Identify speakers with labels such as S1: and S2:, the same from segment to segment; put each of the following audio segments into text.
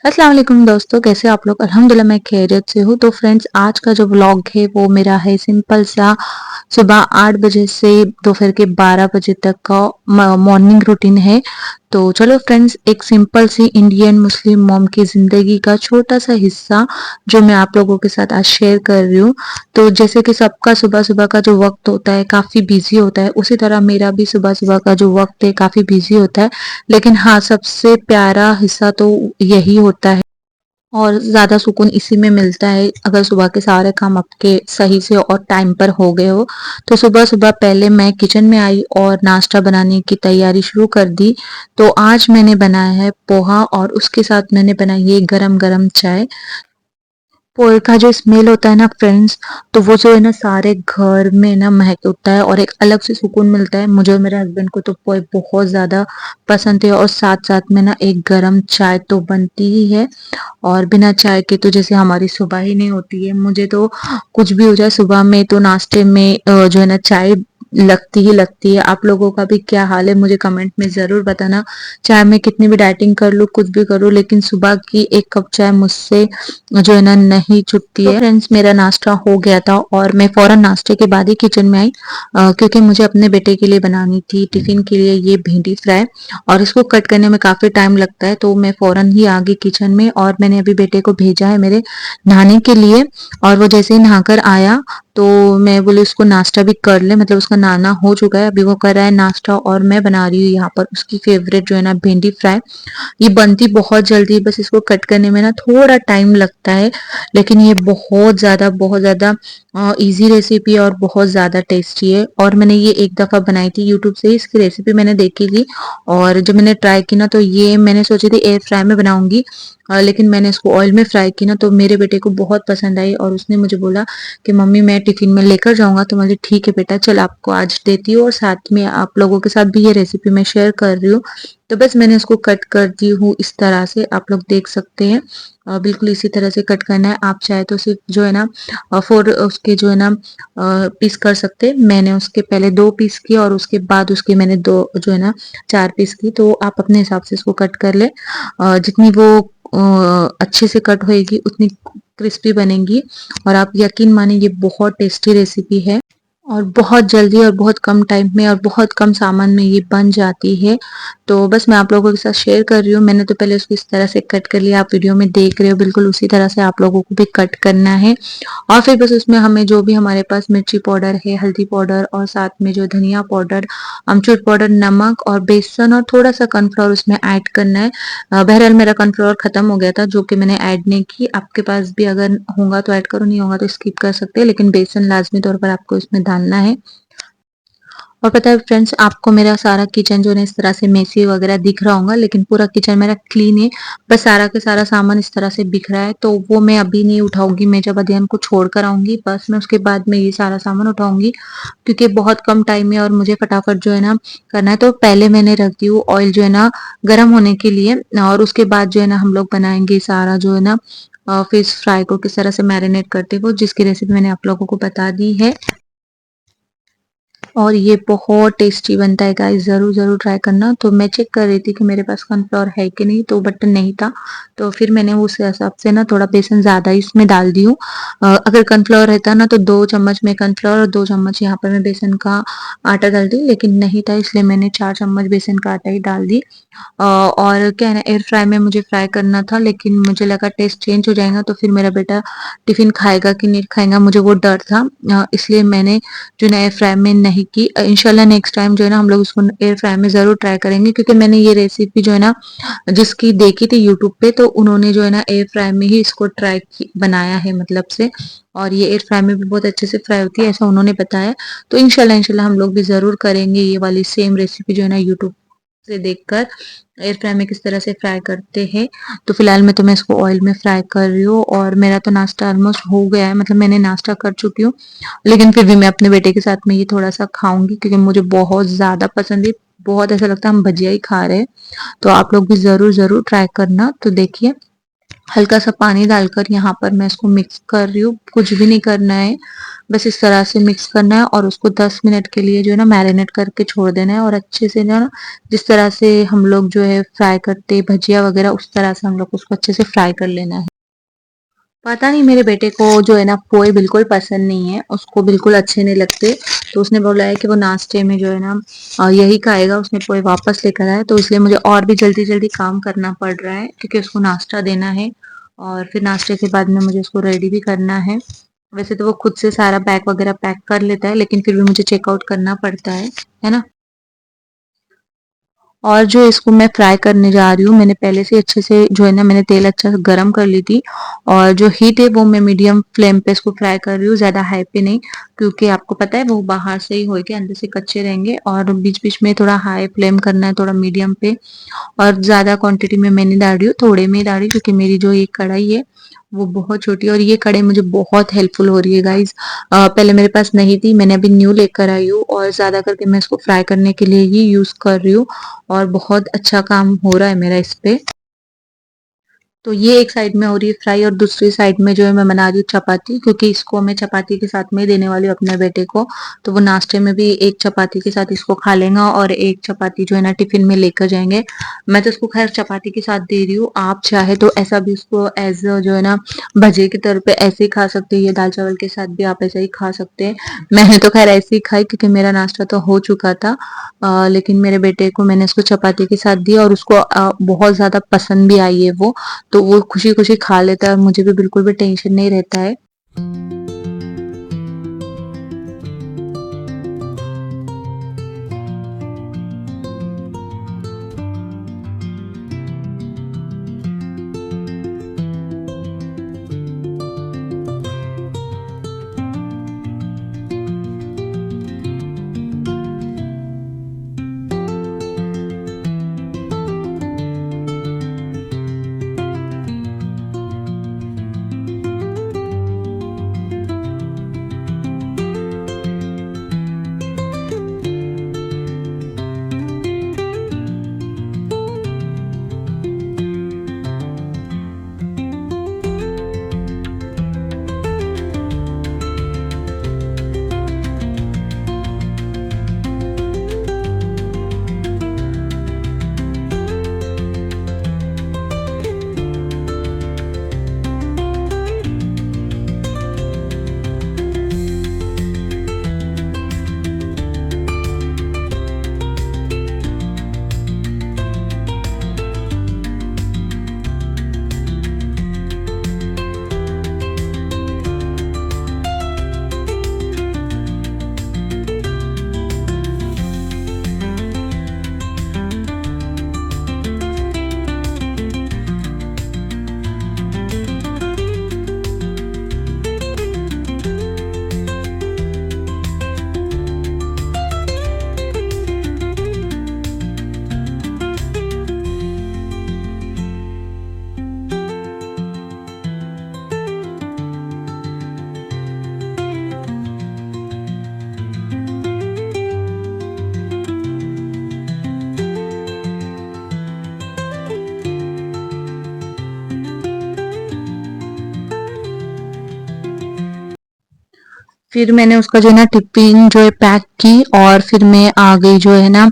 S1: अस्सलाम वालेकुम दोस्तों, कैसे आप लोग? अल्हम्दुलिल्लाह मैं खैरियत से हूँ। तो फ्रेंड्स, आज का जो व्लॉग है वो मेरा है सिंपल सा सुबह 8 बजे से दोपहर के 12 बजे तक का मॉर्निंग रूटीन है। तो चलो फ्रेंड्स, एक सिंपल सी इंडियन मुस्लिम मॉम की ज़िंदगी का छोटा-सा हिस्सा जो मैं आप लोगों के साथ आज शेयर कर रही हूँ। तो जैसे कि सबका सुबह-सुबह का जो वक़्त होता है काफ़ी बिज़ी होता है, उसी तरह मेरा भी सुबह-सुबह का जो वक़्त है काफ़ी बिज़ी होता है। लेकिन हाँ, सबसे प्यारा हिस्सा तो यही होता है और ज़्यादा सुकून इसी में मिलता है अगर सुबह के सारे काम आपके सही से और टाइम पर हो गए हो। तो सुबह-सुबह पहले मैं किचन में आई और नाश्ता बनाने की तैयारी शुरू कर दी। तो आज मैंने बनाया है पोहा और उसके साथ मैंने बनाई है गरम-गरम चाय। पोहे का जो स्मेल होता है ना फ्रेंड्स, तो वो जो है ना सारे घर में ना महक उठता है और एक अलग से सुकून मिलता है। मुझे और मेरे हस्बैंड को तो पोहे बहुत ज़्यादा पसंद है और साथ-साथ में ना एक गरम चाय तो बनती ही है। और बिना चाय के तो जैसे हमारी सुबह ही नहीं होती है। मुझे तो कुछ भी हो जाए सुबह में तो नाश्ते में जो है ना चाय लगती ही लगती है। आप लोगों का भी क्या हाल है मुझे कमेंट में ज़रूर बताना। चाहे मैं कितनी भी डाइटिंग कर लूँ, कुछ भी करूँ, लेकिन सुबह की 1 कप चाय मुझसे जो है ना नहीं छूटती है। तो फ्रेंड्स, मेरा नाश्ता हो गया था और मैं फ़ौरन नाश्ते के बाद ही किचन में आई क्योंकि मुझे अपने बेटे के लिए बनानी थी टिफ़िन के लिए ये भिंडी फ्राई और इसको कट करने में काफ़ी टाइम लगता है। तो मैं फ़ौरन ही आ गई किचन में और मैंने अभी बेटे को भेजा है मेरे नहाने के लिए। और वो जैसे ही नहाकर आया तो मैं बोली उसको नाश्ता भी कर ले, मतलब उसका नहाना हो चुका है, अभी वो कर रहा है नाश्ता और मैं बना रही हूँ यहाँ पर उसकी फेवरेट जो है ना भिंडी फ्राई। ये बनती बहुत जल्दी है, बस इसको कट करने में ना थोड़ा टाइम लगता है, लेकिन ये बहुत ज़्यादा ईज़ी रेसिपी है और बहुत ज़्यादा टेस्टी है। और मैंने ये एक दफ़ा बनाई थी यूट्यूब से, इसकी रेसिपी मैंने देखी थी और जब मैंने ट्राई की ना तो ये मैंने सोची थी एयर फ्राई में बनाऊँगी, लेकिन मैंने इसको ऑयल में फ्राई की ना तो मेरे बेटे को बहुत पसंद आई और उसने मुझे बोला कि मम्मी मैं टिफ़िन में लेकर जाऊँगा। तो मैं ठीक है बेटा, चल आपको आज देती हूँ और साथ में आप लोगों के साथ भी ये रेसिपी मैं शेयर कर रही हूँ। तो बस मैंने इसको कट कर दी हूँ इस तरह से, आप लोग देख सकते हैं। बिल्कुल इसी तरह से कट करना है। आप चाहे तो सिर्फ जो है ना 4 उसके जो है ना पीस कर सकते हैं। मैंने उसके पहले 2 पीस किए और उसके बाद उसके मैंने 2 जो है ना 4 पीस की। तो आप अपने हिसाब से इसको कट कर लें। जितनी वो अच्छे से कट होएगी उतनी क्रिस्पी बनेगी और आप यकीन मानिए ये बहुत टेस्टी रेसिपी है और बहुत जल्दी और बहुत कम टाइम में और बहुत कम सामान में ये बन जाती है। तो बस मैं आप लोगों के साथ शेयर कर रही हूँ। मैंने तो पहले उसको इस तरह से कट कर लिया, आप वीडियो में देख रहे हो, बिल्कुल उसी तरह से आप लोगों को भी कट करना है। और फिर बस उसमें हमें जो भी हमारे पास मिर्ची पाउडर है, हल्दी पाउडर और साथ में जो धनिया पाउडर, अमचूर पाउडर, नमक और बेसन और थोड़ा-सा कॉर्नफ्लोर उसमें ऐड करना है। बहरहाल मेरा कॉर्नफ्लोर खत्म हो गया था जो कि मैंने ऐड नहीं की। आपके पास भी अगर होगा तो ऐड करो, नहीं होगा तो स्किप कर सकते हैं, लेकिन बेसन लाज़मी तौर पर आपको इसमें डालना है। और पता है फ्रेंड्स, आपको मेरा सारा किचन जो है ना इस तरह से मेसी वगैरह दिख रहा होगा, लेकिन पूरा किचन मेरा क्लीन है। बस सारा का सारा सामान इस तरह से बिखरा है, तो वो मैं अभी नहीं उठाऊंगी। मैं जब अध्ययन को छोड़ कर आऊंगी बस मैं उसके बाद में ये सारा सामान उठाऊंगी, क्योंकि बहुत कम टाइम है और मुझे फटाफट जो है ना करना है। तो पहले मैंने रख दी हूँ ऑयल जो है ना गर्म होने के लिए और उसके बाद जो है ना हम लोग बनाएंगे सारा जो है ना फिश फ्राई को किस तरह से मैरिनेट करते हैं, वो जिसकी रेसिपी मैंने आप लोगों को बता दी है। और ये बहुत टेस्टी बनता है गाइस, ज़रूर ज़रूर ट्राई करना। तो मैं चेक कर रही थी कि मेरे पास कॉर्नफ्लोर है कि नहीं, तो बट नहीं था। तो फिर मैंने उस हिसाब से ना थोड़ा बेसन ज़्यादा इसमें डाल दी हूँ। अगर कॉर्नफ्लोर रहता ना तो 2 चम्मच में कॉर्नफ्लोर और 2 चम्मच यहाँ पर मैं बेसन का आटा डालती, लेकिन नहीं था इसलिए मैंने 4 चम्मच बेसन का आटा ही डाल दी। और क्या है ना एयर फ्राई में मुझे फ्राई करना था, लेकिन मुझे लगा टेस्ट चेंज हो जाएगा तो फिर मेरा बेटा टिफिन खाएगा कि नहीं खाएगा, मुझे वो डर था। इसलिए मैंने जो है ना एयर फ्राई में नहीं की। इंशाल्लाह नेक्स्ट टाइम जो है ना हम लोग उसको एयर फ्राई में ज़रूर ट्राई करेंगे, क्योंकि मैंने ये रेसिपी जो है ना जिसकी देखी थी यूट्यूब पे, तो उन्होंने जो है ना एयर फ्राई में ही इसको बनाया है मतलब से। और ये एयर फ्राई में भी बहुत अच्छे से फ्राई होती है ऐसा उन्होंने बताया। तो इंशाल्लाह इंशाल्लाह हम लोग भी ज़रूर करेंगे ये वाली सेम रेसिपी जो है ना यूट्यूब से देखकर एयर फ्राई में किस तरह से फ्राई करते हैं। तो फिलहाल मैं इसको ऑयल में फ्राई कर रही हूँ और मेरा तो नाश्ता ऑलमोस्ट हो गया है, मतलब मैंने नाश्ता कर चुकी हूँ, लेकिन फिर भी मैं अपने बेटे के साथ में ये थोड़ा सा खाऊंगी क्योंकि मुझे बहुत ज़्यादा पसंद है। बहुत ऐसा लगता है हम भजिया ही खा रहे हैं। तो आप लोग भी ज़रूर ज़रूर ट्राई करना। तो देखिए हल्का सा पानी डालकर यहाँ पर मैं इसको मिक्स कर रही हूँ, कुछ भी नहीं करना है, बस इस तरह से मिक्स करना है और उसको 10 मिनट के लिए जो है ना मैरिनेट करके छोड़ देना है और अच्छे से ना, जिस तरह से हम लोग जो है फ्राई करते हैं भजिया वगैरह, उस तरह से हम लोग उसको अच्छे से फ्राई कर लेना है। पता नहीं मेरे बेटे को जो है ना पोहे बिल्कुल पसंद नहीं है, उसको बिल्कुल अच्छे नहीं लगते। तो उसने बोला है कि वो नाश्ते में जो है ना यही खाएगा, उसने पोहे वापस लेकर आया, तो इसलिए मुझे और भी जल्दी जल्दी काम करना पड़ रहा है क्योंकि उसको नाश्ता देना है और फिर नाश्ते के बाद में मुझे उसको रेडी भी करना है। वैसे तो वो खुद से सारा बैग वगैरह पैक कर लेता है, लेकिन फिर भी मुझे चेकआउट करना पड़ता है ना। और जो इसको मैं फ्राई करने जा रही हूँ, मैंने पहले से अच्छे से जो है ना मैंने तेल अच्छा से गरम कर ली थी और जो हीट है वो मैं मीडियम फ्लेम पे इसको फ्राई कर रही हूँ, ज्यादा हाई पे नहीं, क्योंकि आपको पता है वो बाहर से ही होके अंदर से कच्चे रहेंगे और बीच बीच में थोड़ा हाई फ्लेम करना है, थोड़ा मीडियम पे। और ज़्यादा क्वांटिटी में मैं नहीं डाल रही हूँ, थोड़े में ही डाल रही हूँ क्योंकि मेरी जो ये कढ़ाई है वो बहुत छोटी है और ये कढ़ाई मुझे बहुत हेल्पफुल हो रही है गाइस। पहले मेरे पास नहीं थी, मैंने अभी न्यू लेकर आई हूँ और ज़्यादा करके मैं इसको फ्राई करने के लिए ही यूज़ कर रही हूँ और बहुत अच्छा काम हो रहा है मेरा इस पे। तो ये एक साइड में हो रही है फ्राई और दूसरी साइड में जो है मैं बना रही हूँ चपाती, क्योंकि इसको मैं चपाती के साथ में ही देने वाली हूँ अपने बेटे को। तो वो नाश्ते में भी एक चपाती के साथ इसको खा लेगा और एक चपाती जो है ना टिफिन में लेकर जाएंगे। मैं तो इसको खैर चपाती के साथ दे रही हूँ, आप चाहे तो ऐसा भी इसको एज जो है ना भजे के तौर पे ऐसे ही खा सकते हैं, ये दाल चावल के साथ भी आप ऐसा ही खा सकते हैं। मैंने तो खैर ऐसे ही खाई क्योंकि मेरा नाश्ता तो हो चुका था। लेकिन मेरे बेटे को मैंने इसको चपाती के साथ दिया और उसको बहुत ज्यादा पसंद भी आई है वो, तो वो खुशी-खुशी खा लेता है और मुझे भी बिल्कुल भी टेंशन नहीं रहता है। फिर मैंने उसका जो है ना टिफिन जो है पैक की और फिर मैं आ गई जो है ना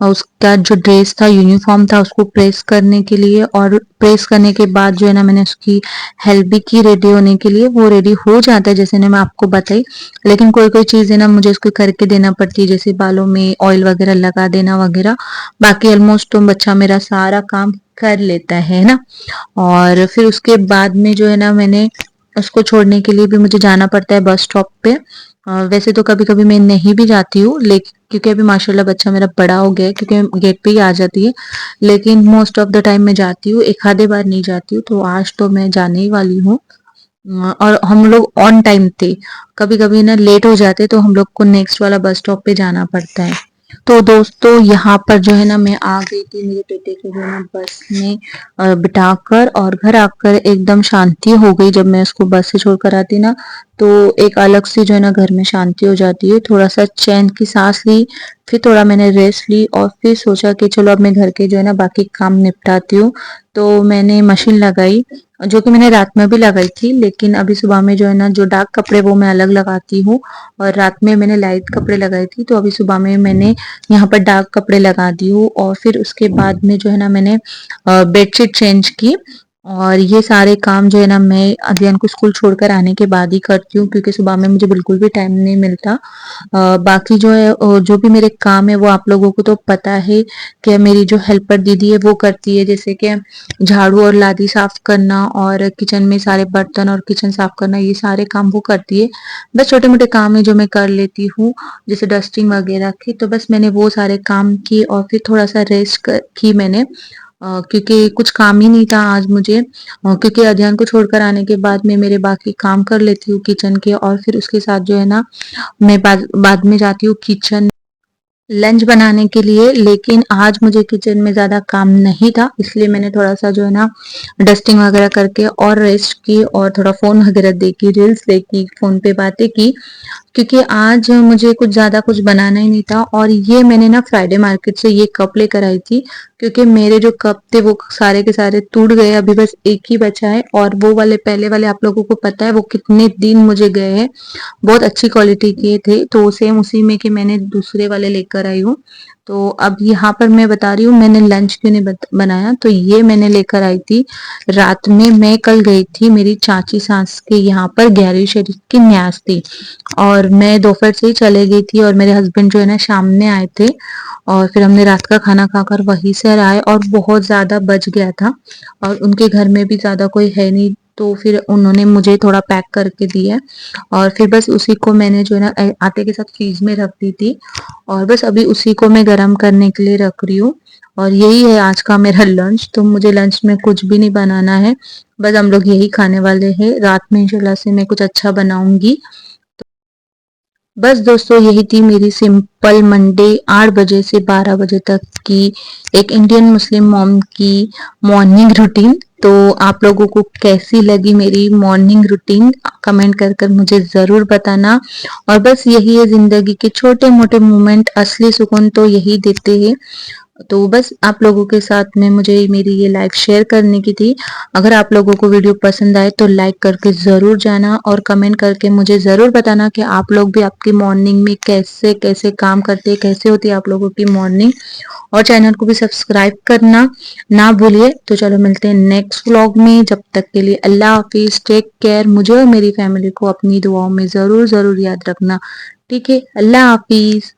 S1: उसका जो ड्रेस था, यूनिफॉर्म था, उसको प्रेस करने के लिए। और प्रेस करने के बाद जो है ना मैंने उसकी हेल्प भी की रेडी होने के लिए। वो रेडी हो जाता है जैसे ने मैं आपको बताई, लेकिन कोई कोई चीज़ है ना मुझे उसको करके देना पड़ती है, जैसे बालों में ऑयल वगैरह लगा देना वगैरह। बाकी ऑलमोस्ट तो बच्चा मेरा सारा काम कर लेता है ना। और फिर उसके बाद में जो है ना मैंने उसको छोड़ने के लिए भी मुझे जाना पड़ता है बस स्टॉप पे। वैसे तो कभी-कभी मैं नहीं भी जाती हूँ, लेकिन क्योंकि अभी माशाल्लाह बच्चा मेरा बड़ा हो गया है, क्योंकि गेट पे ही आ जाती है। लेकिन मोस्ट ऑफ द टाइम मैं जाती हूँ, एक आधे बार नहीं जाती हूँ, तो आज तो मैं जाने ही वाली हूँ। और हम लोग ऑन टाइम थे, कभी-कभी ना लेट हो जाते तो हम लोग को नेक्स्ट वाला बस स्टॉप पे जाना पड़ता है। तो दोस्तों यहाँ पर जो है ना मैं आ गई थी मेरे बेटे को जो है ना बस में बिठाकर, और घर आकर एकदम शांति हो गई जब मैं उसको बस से छोड़कर आती ना। तो एक अलग सी जो है ना घर में शांति हो जाती है, थोड़ा सा चैन की सांस ली, फिर थोड़ा मैंने रेस्ट ली और फिर सोचा कि चलो अब मैं घर के जो है ना बाकी काम निपटाती हूँ। तो मैंने मशीन लगाई, जो कि मैंने रात में भी लगाई थी, लेकिन अभी सुबह में जो है ना, जो डार्क कपड़े वो मैं अलग लगाती हूँ, और रात में मैंने लाइट कपड़े लगाई थी, तो अभी सुबह में मैंने यहाँ पर डार्क कपड़े लगा दी हूँ। और फिर उसके बाद में जो है ना, मैंने बेडशीट चेंज की। और ये सारे काम जो है ना, मैं अध्ययन को स्कूल छोड़कर आने के बाद ही करती हूँ, क्योंकि सुबह में मुझे बिल्कुल भी टाइम नहीं मिलता। बाकी जो है जो भी मेरे काम है वो आप लोगों को तो पता है कि मेरी जो हेल्पर दीदी है वो करती है, जैसे कि झाड़ू और लादी साफ करना, और किचन में सारे बर्तन और किचन साफ करना, ये सारे काम वो करती है। बस छोटे मोटे काम है जो मैं कर लेती हूँ, जैसे डस्टिंग वगैरह की। तो बस मैंने वो सारे काम किए और फिर थोड़ा सा रेस्ट की मैंने, क्योंकि कुछ काम ही नहीं था आज मुझे, क्योंकि अध्ययन को छोड़कर आने के बाद मैं मेरे बाकी काम कर लेती हूँ किचन के, और फिर उसके साथ जो है ना, मैं बाद में जाती हूँ किचन लंच बनाने के लिए। लेकिन आज मुझे किचन में ज़्यादा काम नहीं था, इसलिए मैंने थोड़ा सा जो है ना, डस्टिंग वगैरह करके और रेस्ट की, और थोड़ा फ़ोन वगैरह देखी, रील्स देखी, फ़ोन पे बातें की, क्योंकि आज मुझे कुछ ज़्यादा कुछ बनाना ही नहीं था। और ये मैंने ना फ्राइडे मार्केट से ये कप लेकर आई थी, क्योंकि मेरे जो कप थे वो सारे के सारे टूट गए, अभी बस एक ही बचा है। और वो वाले पहले वाले आप लोगों को पता है वो कितने दिन मुझे गए हैं, बहुत अच्छी क्वालिटी के थे, तो सेम उसी में के मैंने दूसरे वाले लेकर आई हूँ। तो अब यहाँ पर मैं बता रही हूँ मैंने लंच क्यों नहीं बनाया, तो ये मैंने लेकर आई थी रात में। मैं कल गई थी मेरी चाची सास के यहाँ पर 11वीं शरीफ की न्यास थी, और मैं दोपहर से ही चले गई थी, और मेरे हस्बैंड जो है ना शाम में आए थे, और फिर हमने रात का खाना खाकर वहीं से आए, और बहुत ज़्यादा बच गया था, और उनके घर में भी ज़्यादा कोई है नहीं, तो फिर उन्होंने मुझे थोड़ा पैक करके दिया। और फिर बस उसी को मैंने जो है ना आटे के साथ फ्रीज में रख दी थी, और बस अभी उसी को मैं गरम करने के लिए रख रही हूँ। और यही है आज का मेरा लंच, तो मुझे लंच में कुछ भी नहीं बनाना है, बस हम लोग यही खाने वाले हैं। रात में इंशाल्लाह से मैं कुछ अच्छा बनाऊंगी। बस दोस्तों, यही थी मेरी सिंपल मंडे 8 बजे से 12 बजे तक की एक इंडियन मुस्लिम मॉम की मॉर्निंग रूटीन। तो आप लोगों को कैसी लगी मेरी मॉर्निंग रूटीन, कमेंट कर कर मुझे ज़रूर बताना। और बस यही है, ज़िंदगी के छोटे मोटे मोमेंट असली सुकून तो यही देते हैं। तो बस आप लोगों के साथ में मुझे मेरी ये लाइफ शेयर करने की थी। अगर आप लोगों को वीडियो पसंद आए तो लाइक करके ज़रूर जाना, और कमेंट करके मुझे ज़रूर बताना कि आप लोग भी आपकी मॉर्निंग में कैसे कैसे काम करते हैं, कैसे होती है आप लोगों की मॉर्निंग। और चैनल को भी सब्सक्राइब करना ना भूलिए। तो चलो मिलते हैं नेक्स्ट व्लॉग में, जब तक के लिए अल्लाह हाफिज, टेक केयर। मुझे और मेरी फैमिली को अपनी दुआओं में ज़रूर ज़रूर याद रखना। ठीक है, अल्लाह हाफिज।